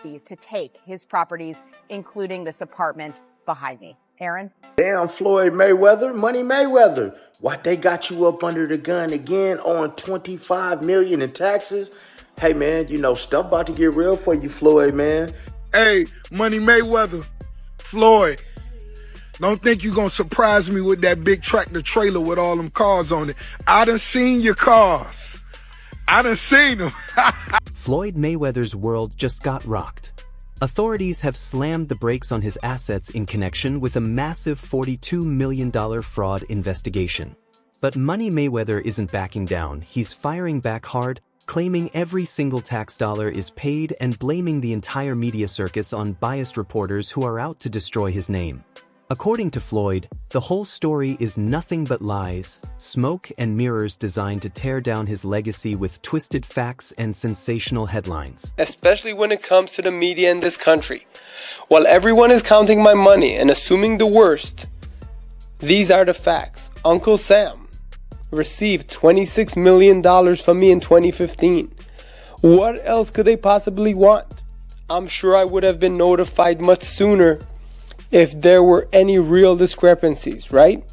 to take his properties, including this apartment behind me. Aaron? Damn, Floyd Mayweather, Money Mayweather. What, they got you up under the gun again on $25 million in taxes? Hey, man, you know, stuff about to get real for you, Floyd, man. Hey, Money Mayweather, Floyd, don't think you gonna surprise me with that big tractor trailer with all them cars on it. I done seen your cars. I done seen them. Floyd Mayweather's world just got rocked. Authorities have slammed the brakes on his assets in connection with a massive $42 million fraud investigation. But Money Mayweather isn't backing down. He's firing back hard, claiming every single tax dollar is paid and blaming the entire media circus on biased reporters who are out to destroy his name. According to Floyd, the whole story is nothing but lies, smoke and mirrors designed to tear down his legacy with twisted facts and sensational headlines. Especially when it comes to the media in this country. While everyone is counting my money and assuming the worst, these are the facts. Uncle Sam received $26 million from me in 2015. What else could they possibly want? I'm sure I would have been notified much sooner if there were any real discrepancies, right?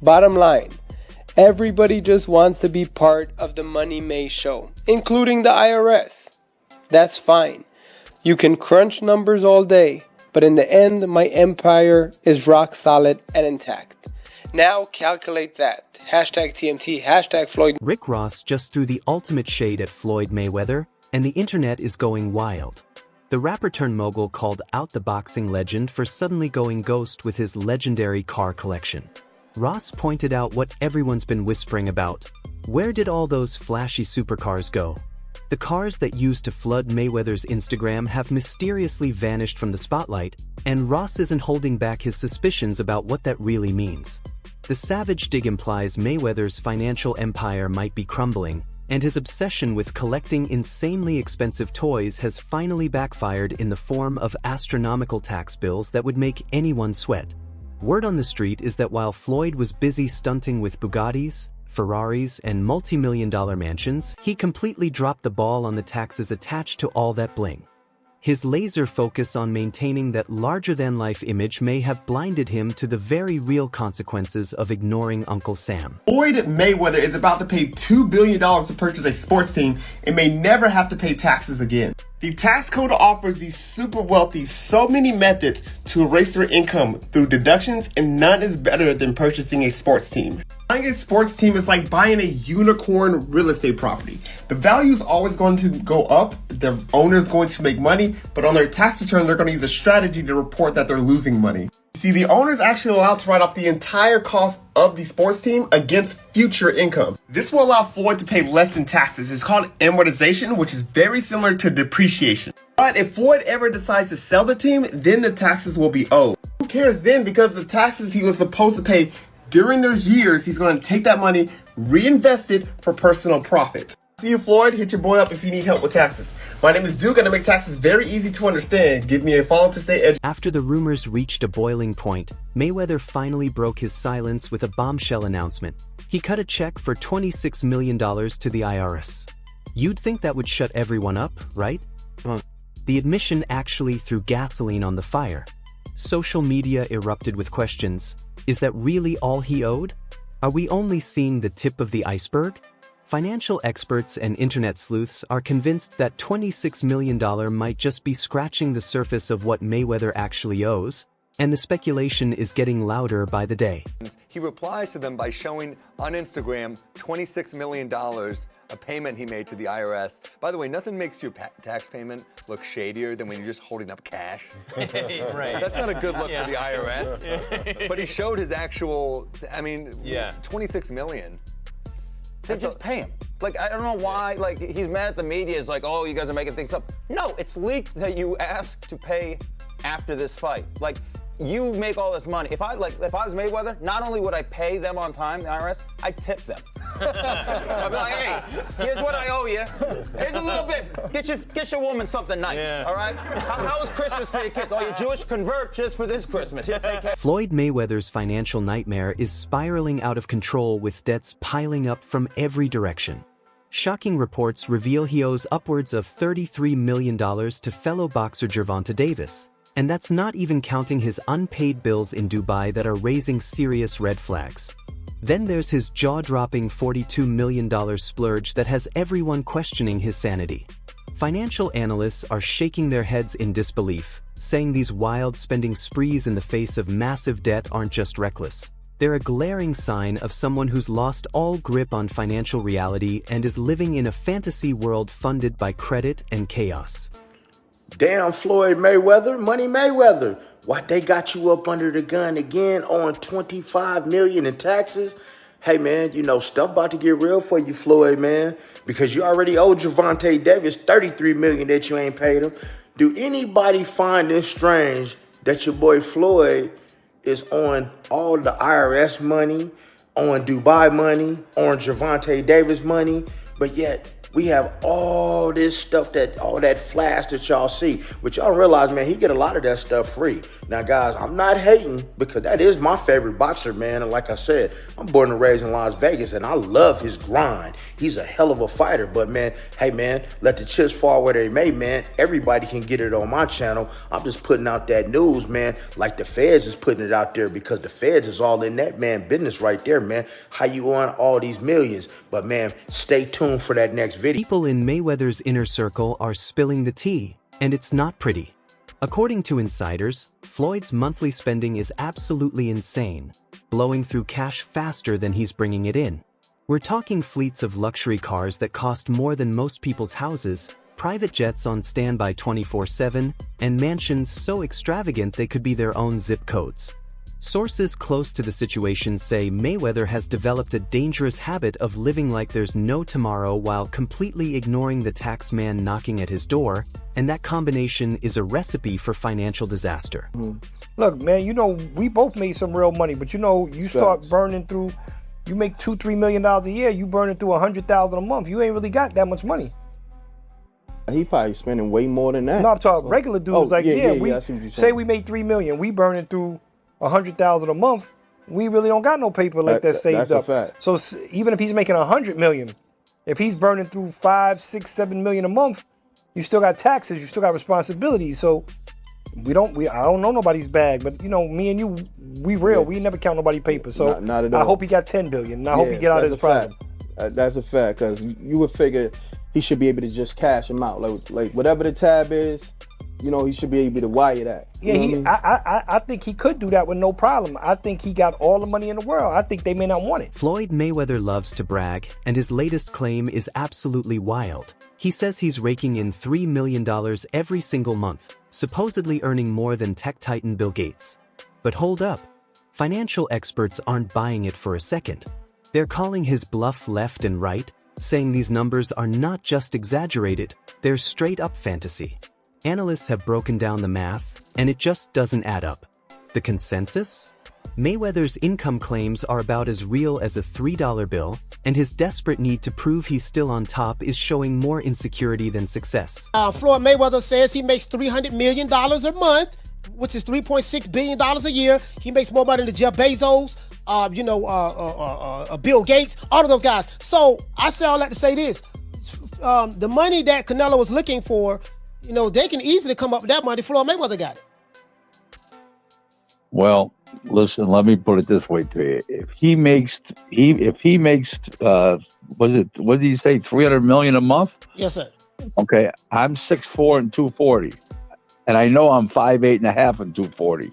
Bottom line, everybody just wants to be part of the Money May show, including the IRS. That's fine. You can crunch numbers all day, but in the end, my empire is rock solid and intact. Now calculate that. Hashtag TMT, hashtag Floyd. Rick Ross just threw the ultimate shade at Floyd Mayweather, and the internet is going wild. The rapper-turned-mogul called out the boxing legend for suddenly going ghost with his legendary car collection. Ross pointed out what everyone's been whispering about. Where did all those flashy supercars go? The cars that used to flood Mayweather's Instagram have mysteriously vanished from the spotlight, and Ross isn't holding back his suspicions about what that really means. The savage dig implies Mayweather's financial empire might be crumbling, and his obsession with collecting insanely expensive toys has finally backfired in the form of astronomical tax bills that would make anyone sweat. Word on the street is that while Floyd was busy stunting with Bugattis, Ferraris, and multi-million-dollar mansions, he completely dropped the ball on the taxes attached to all that bling. His laser focus on maintaining that larger-than-life image may have blinded him to the very real consequences of ignoring Uncle Sam. Floyd Mayweather is about to pay $2 billion to purchase a sports team and may never have to pay taxes again. The tax code offers these super wealthy so many methods to erase their income through deductions, and none is better than purchasing a sports team. Buying a sports team is like buying a unicorn real estate property. The value is always going to go up, the owner is going to make money, but on their tax return, they're going to use a strategy to report that they're losing money. See, the owner is actually allowed to write off the entire cost of the sports team against future income. This will allow Floyd to pay less in taxes. It's called amortization, which is very similar to depreciation. But if Floyd ever decides to sell the team, then the taxes will be owed. Who cares then? Because the taxes he was supposed to pay during those years, he's going to take that money, reinvest it for personal profit. See you, Floyd. Hit your boy up if you need help with taxes. My name is Duke, and I make taxes very easy to understand. Give me a follow to stay educated. After the rumors reached a boiling point, Mayweather finally broke his silence with a bombshell announcement. He cut a check for $26 million to the IRS. You'd think that would shut everyone up, right? The admission actually threw gasoline on the fire. Social media erupted with questions. Is that really all he owed? Are we only seeing the tip of the iceberg? Financial experts and internet sleuths are convinced that $26 million might just be scratching the surface of what Mayweather actually owes, and the speculation is getting louder by the day. He replies to them by showing on Instagram $26 million, a payment he made to the IRS. By the way, nothing makes your tax payment look shadier than when you're just holding up cash. Right. That's not a good look for the IRS. But he showed his actual, $26 million. Then just pay him. Like, I don't know why, like, he's mad at the media. It's like, oh, you guys are making things up. No, it's leaked that you asked to pay after this fight. Like, you make all this money. If I was Mayweather, not only would I pay them on time, the IRS, I'd tip them. I'd be like, hey, here's what I owe you. Here's a little bit. Get your woman something nice, all right? How was Christmas for your kids? Oh, you're Jewish? Convert just for this Christmas. Here, take care. Floyd Mayweather's financial nightmare is spiraling out of control with debts piling up from every direction. Shocking reports reveal he owes upwards of $33 million to fellow boxer Gervonta Davis, and that's not even counting his unpaid bills in Dubai that are raising serious red flags. Then there's his jaw-dropping $42 million splurge that has everyone questioning his sanity. Financial analysts are shaking their heads in disbelief, saying these wild spending sprees in the face of massive debt aren't just reckless. They're a glaring sign of someone who's lost all grip on financial reality and is living in a fantasy world funded by credit and chaos. Damn, Floyd Mayweather, Money Mayweather. Why they got you up under the gun again on $25 million in taxes? Hey, man, you know, stuff about to get real for you, Floyd, man, because you already owe Gervonta Davis $33 million that you ain't paid him. Do anybody find this strange that your boy Floyd is on all the IRS money, on Dubai money, on Gervonta Davis money, but yet we have all this stuff, all that flash that y'all see, but y'all realize, man, he get a lot of that stuff free. Now, guys, I'm not hating because that is my favorite boxer, man. And like I said, I'm born and raised in Las Vegas, and I love his grind. He's a hell of a fighter, but man, hey, man, let the chips fall where they may, man. Everybody can get it on my channel. I'm just putting out that news, man, like the feds is putting it out there because the feds is all in that, man, business right there, man. How you on all these millions? But, man, stay tuned for that next video. People in Mayweather's inner circle are spilling the tea, and it's not pretty. According to insiders, Floyd's monthly spending is absolutely insane, blowing through cash faster than he's bringing it in. We're talking fleets of luxury cars that cost more than most people's houses, private jets on standby 24/7, and mansions so extravagant they could be their own zip codes. Sources close to the situation say Mayweather has developed a dangerous habit of living like there's no tomorrow while completely ignoring the tax man knocking at his door, and that combination is a recipe for financial disaster. Look, man, you know, we both made some real money, but you know, you start burning through, you make $2-3 million a year, you burning through $100,000 a month. You ain't really got that much money. He probably spending way more than that. No, I'm talking regular dudes. We say we made $3 million, we burning through $100,000 a month. We really don't got no paper like that saved up. That's a fact. So even if he's making $100 million, if he's burning through $5, $6, $7 million a month, you still got taxes, you still got responsibilities. So I don't know nobody's bag, but you know, me and you, we real. We never count nobody's paper. So not at all. I hope he got $10 billion, and I hope he get out of his problem. That's a fact, because you would figure he should be able to just cash him out, like whatever the tab is. You know, he should be able to wire that. I think he could do that with no problem. I think he got all the money in the world. I think they may not want it. Floyd Mayweather loves to brag, and his latest claim is absolutely wild. He says he's raking in $3 million every single month, supposedly earning more than tech titan Bill Gates. But hold up. Financial experts aren't buying it for a second. They're calling his bluff left and right, saying these numbers are not just exaggerated, they're straight up fantasy. Analysts have broken down the math, and it just doesn't add up. The consensus? Mayweather's income claims are about as real as a $3 bill, and his desperate need to prove he's still on top is showing more insecurity than success. Floyd Mayweather says he makes $300 million a month, which is $3.6 billion a year. He makes more money than Jeff Bezos, Bill Gates, all of those guys. So I say all that to say this. The money that Canelo was looking for, you know, they can easily come up with that money. Floyd Mayweather got it. Well, listen, let me put it this way to you. If he makes, what did he say, $300 million a month? Yes, sir. Okay, I'm 6'4" and 240, and I know I'm 5'8" and a half and 240.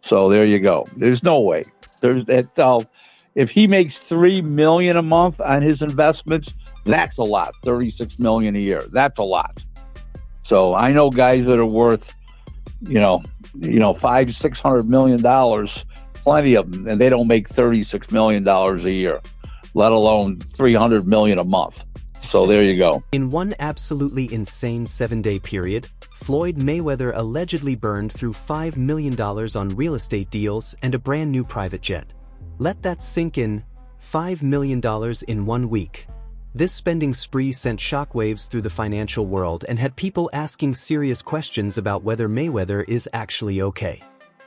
So there you go. There's no way. There's that. If he makes $3 million a month on his investments, that's a lot. $36 million a year. That's a lot. So I know guys that are worth, $500-600 million, plenty of them, and they don't make $36 million a year, let alone $300 million a month. So there you go. In one absolutely insane 7-day period, Floyd Mayweather allegedly burned through $5 million on real estate deals and a brand new private jet. Let that sink in. $5 million in 1 week. This spending spree sent shockwaves through the financial world and had people asking serious questions about whether Mayweather is actually okay.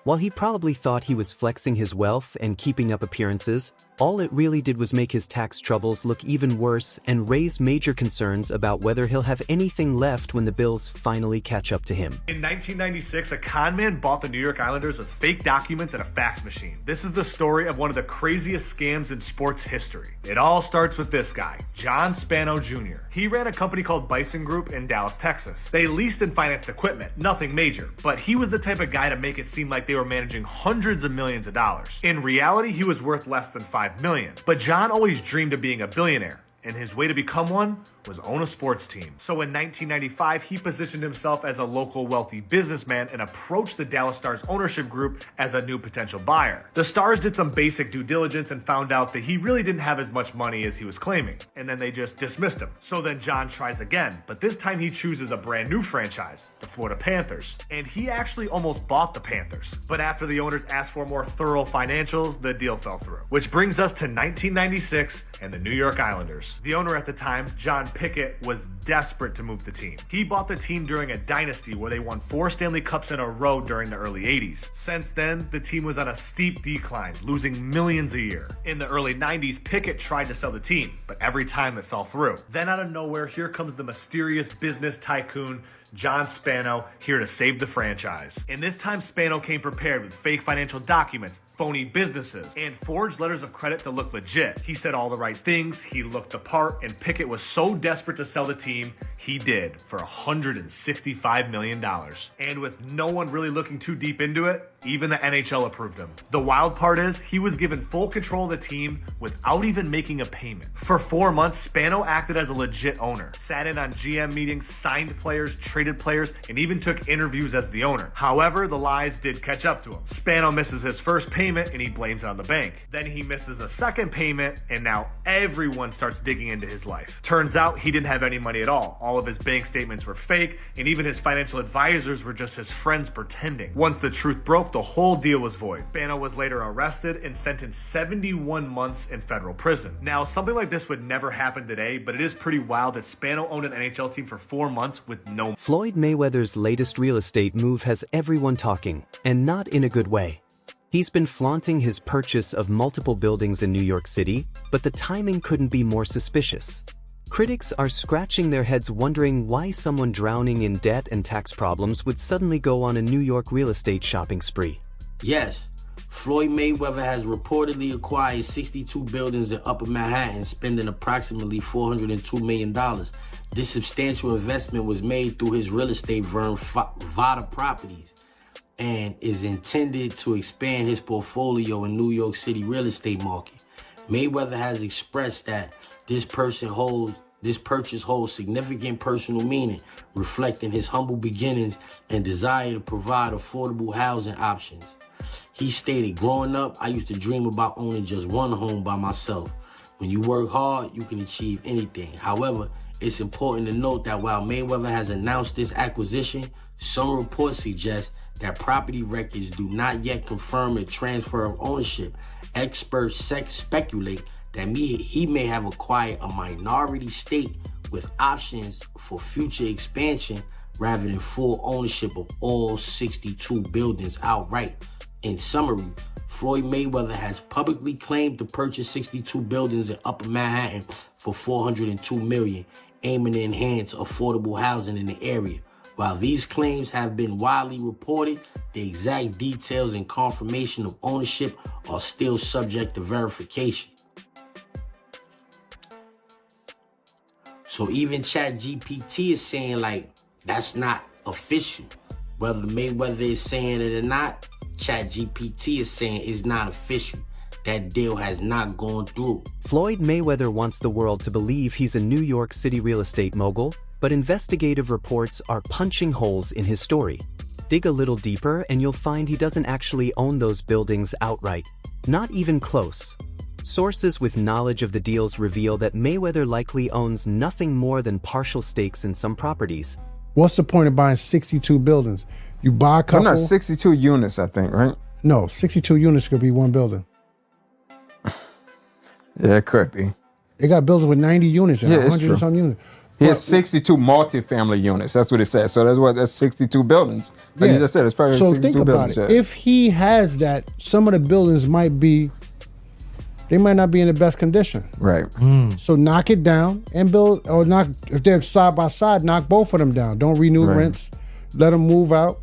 While he probably thought he was flexing his wealth and keeping up appearances, all it really did was make his tax troubles look even worse and raise major concerns about whether he'll have anything left when the bills finally catch up to him. In 1996, a con man bought the New York Islanders with fake documents and a fax machine. This is the story of one of the craziest scams in sports history. It all starts with this guy, John Spano Jr. He ran a company called Bison Group in Dallas, Texas. They leased and financed equipment, nothing major, but he was the type of guy to make it seem like they were managing hundreds of millions of dollars. In reality, he was worth less than $5 million. But John always dreamed of being a billionaire, and his way to become one was own a sports team. So in 1995, he positioned himself as a local wealthy businessman and approached the Dallas Stars ownership group as a new potential buyer. The Stars did some basic due diligence and found out that he really didn't have as much money as he was claiming, and then they just dismissed him. So then John tries again, but this time he chooses a brand new franchise, the Florida Panthers, and he actually almost bought the Panthers. But after the owners asked for more thorough financials, the deal fell through. Which brings us to 1996 and the New York Islanders. The owner at the time, John Pickett, was desperate to move the team. He bought the team during a dynasty where they won 4 Stanley Cups in a row during the early 80s. Since then, the team was on a steep decline, losing millions a year. In the early 90s, Pickett tried to sell the team, but every time it fell through. Then out of nowhere, here comes the mysterious business tycoon, John Spano, here to save the franchise. And this time, Spano came prepared with fake financial documents, phony businesses, and forged letters of credit to look legit. He said all the right things, he looked the part, and Pickett was so desperate to sell the team, he did for $165 million. And with no one really looking too deep into it, even the NHL approved him. The wild part is, he was given full control of the team without even making a payment. For 4 months, Spano acted as a legit owner, sat in on GM meetings, signed players, traded players, and even took interviews as the owner. However, the lies did catch up to him. Spano misses his first payment and he blames it on the bank. Then he misses a second payment and now everyone starts digging into his life. Turns out he didn't have any money at all. All of his bank statements were fake and even his financial advisors were just his friends pretending. Once the truth broke, the whole deal was void. Spano was later arrested and sentenced 71 months in federal prison. Now, something like this would never happen today, but it is pretty wild that Spano owned an NHL team for 4 months with no. Floyd Mayweather's latest real estate move has everyone talking, and not in a good way. He's been flaunting his purchase of multiple buildings in New York City, but the timing couldn't be more suspicious. Critics are scratching their heads wondering why someone drowning in debt and tax problems would suddenly go on a New York real estate shopping spree. Yes, Floyd Mayweather has reportedly acquired 62 buildings in Upper Manhattan, spending approximately $402 million. This substantial investment was made through his real estate firm, Vada Properties, and is intended to expand his portfolio in New York City real estate market. Mayweather has expressed that this purchase holds significant personal meaning, reflecting his humble beginnings and desire to provide affordable housing options. He stated, "Growing up, I used to dream about owning just one home by myself. When you work hard, you can achieve anything. However, it's important to note that while Mayweather has announced this acquisition, some reports suggest that property records do not yet confirm a transfer of ownership. Experts speculate that he may have acquired a minority stake with options for future expansion rather than full ownership of all 62 buildings outright. In summary, Floyd Mayweather has publicly claimed to purchase 62 buildings in Upper Manhattan for $402 million, aiming to enhance affordable housing in the area. While these claims have been widely reported, the exact details and confirmation of ownership are still subject to verification. So even ChatGPT is saying, like, that's not official. Whether Mayweather is saying it or not, ChatGPT is saying it's not official. That deal has not gone through. Floyd Mayweather wants the world to believe he's a New York City real estate mogul, but investigative reports are punching holes in his story. Dig a little deeper and you'll find he doesn't actually own those buildings outright. Not even close. Sources with knowledge of the deals reveal that Mayweather likely owns nothing more than partial stakes in some properties. What's the point of buying 62 buildings? You buy a couple... No, 62 units, I think, right? No, 62 units could be one building. Yeah, it could be. They got buildings with 90 units and 100 and some units. He has 62 multifamily units. That's what it says. So that's 62 buildings. Like you just said, it's probably So 62 think about buildings. it. Yeah. If he has that, some of the buildings might not be in the best condition. Right. So knock it down and build, or knock, if they're side by side, knock both of them down. Don't renew rents. Let them move out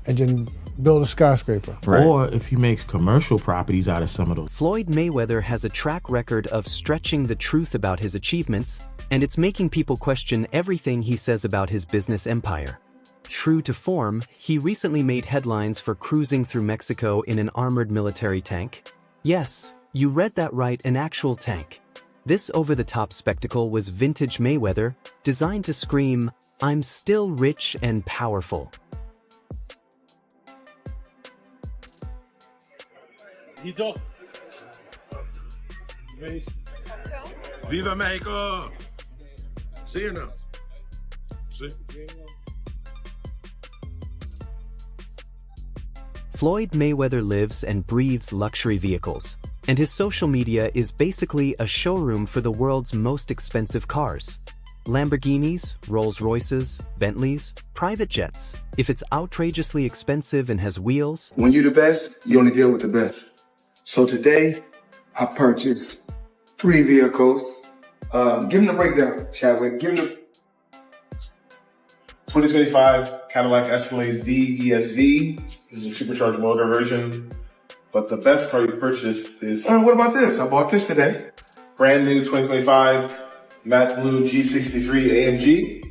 and then build a skyscraper. Or if he makes commercial properties out of some of those. Floyd Mayweather has a track record of stretching the truth about his achievements, and it's making people question everything he says about his business empire. True to form, he recently made headlines for cruising through Mexico in an armored military tank. Yes, you read that right, an actual tank. This over-the-top spectacle was vintage Mayweather, designed to scream, "I'm still rich and powerful." Viva Mexico! See you now. See? Floyd Mayweather lives and breathes luxury vehicles, and his social media is basically a showroom for the world's most expensive cars. Lamborghinis, Rolls-Royces, Bentleys, private jets. If it's outrageously expensive and has wheels, when you're the best, you only deal with the best. So today, I purchased 3 vehicles. Give them the breakdown, Chadwick. Give them the 2025 Cadillac Escalade V ESV. This is a supercharged motor version. But the best car you purchased is... what about this? I bought this today. Brand new 2025 matte blue G63 AMG.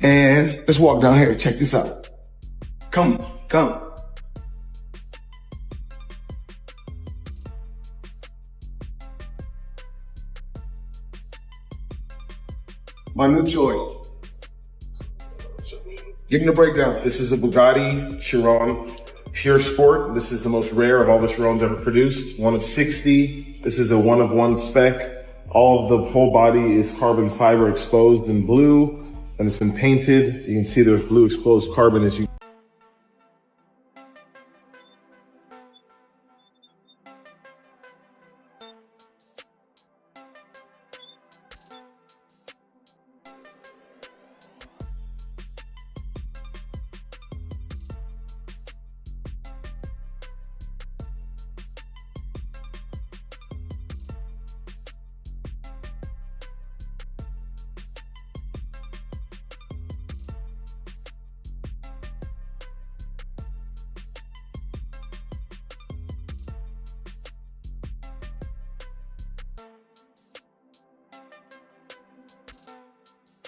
And let's walk down here. Check this out. Come. My new toy. Give me the breakdown. This is a Bugatti Chiron Pure Sport. This is the most rare of all the Chirons ever produced. One of 60. This is a one-of-one spec. All of the whole body is carbon fiber exposed in blue, and it's been painted. You can see there's blue exposed carbon as you...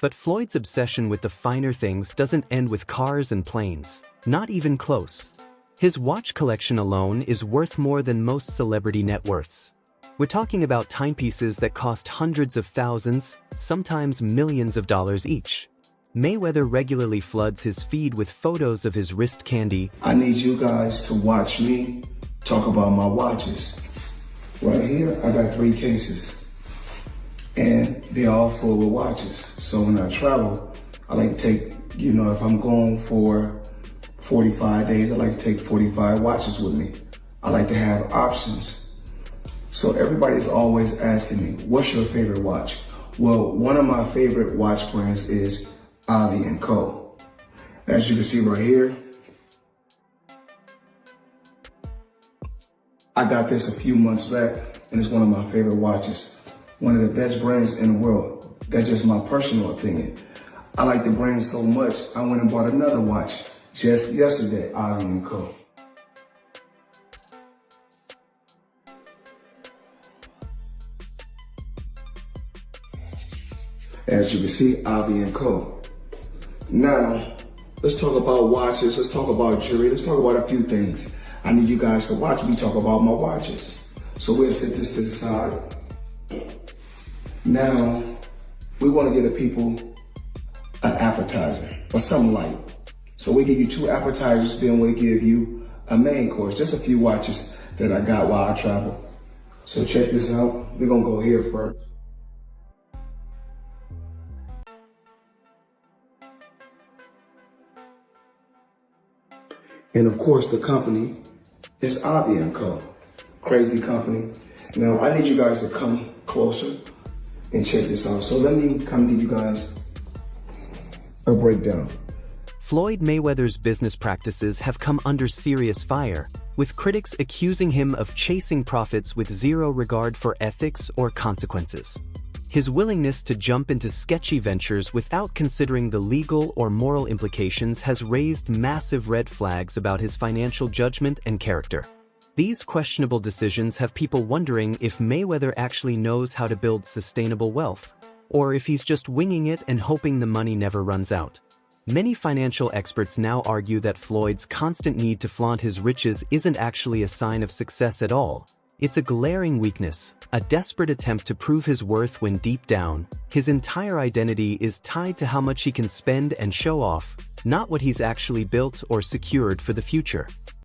But Floyd's obsession with the finer things doesn't end with cars and planes. Not even close. His watch collection alone is worth more than most celebrity net worths. We're talking about timepieces that cost hundreds of thousands, sometimes millions of dollars each. Mayweather regularly floods his feed with photos of his wrist candy. I need you guys to watch me talk about my watches. Right here, I got 3 cases. And they're all full with watches. So when I travel, I like to take, if I'm going for 45 days, I like to take 45 watches with me. I like to have options. So everybody's always asking me, what's your favorite watch? Well, one of my favorite watch brands is Avi & Co. As you can see right here, I got this a few months back, and it's one of my favorite watches. One of the best brands in the world. That's just my personal opinion. I like the brand so much, I went and bought another watch just yesterday, Avi & Co. As you can see, Avi & Co. Now, let's talk about watches, let's talk about jewelry, let's talk about a few things. I need you guys to watch me talk about my watches. So we'll set this to the side. Now, we want to give the people an appetizer or something light. So we give you 2 appetizers, then we give you a main course. Just a few watches that I got while I travel. So check this out. We're going to go here first. And of course, the company is Avi & Co. Crazy company. Now, I need you guys to come closer and check this out. So let me come to you guys a breakdown. Floyd Mayweather's business practices have come under serious fire, with critics accusing him of chasing profits with zero regard for ethics or consequences. His willingness to jump into sketchy ventures without considering the legal or moral implications has raised massive red flags about his financial judgment and character. These questionable decisions have people wondering if Mayweather actually knows how to build sustainable wealth, or if he's just winging it and hoping the money never runs out. Many financial experts now argue that Floyd's constant need to flaunt his riches isn't actually a sign of success at all. It's a glaring weakness, a desperate attempt to prove his worth when deep down, his entire identity is tied to how much he can spend and show off, not what he's actually built or secured for the future.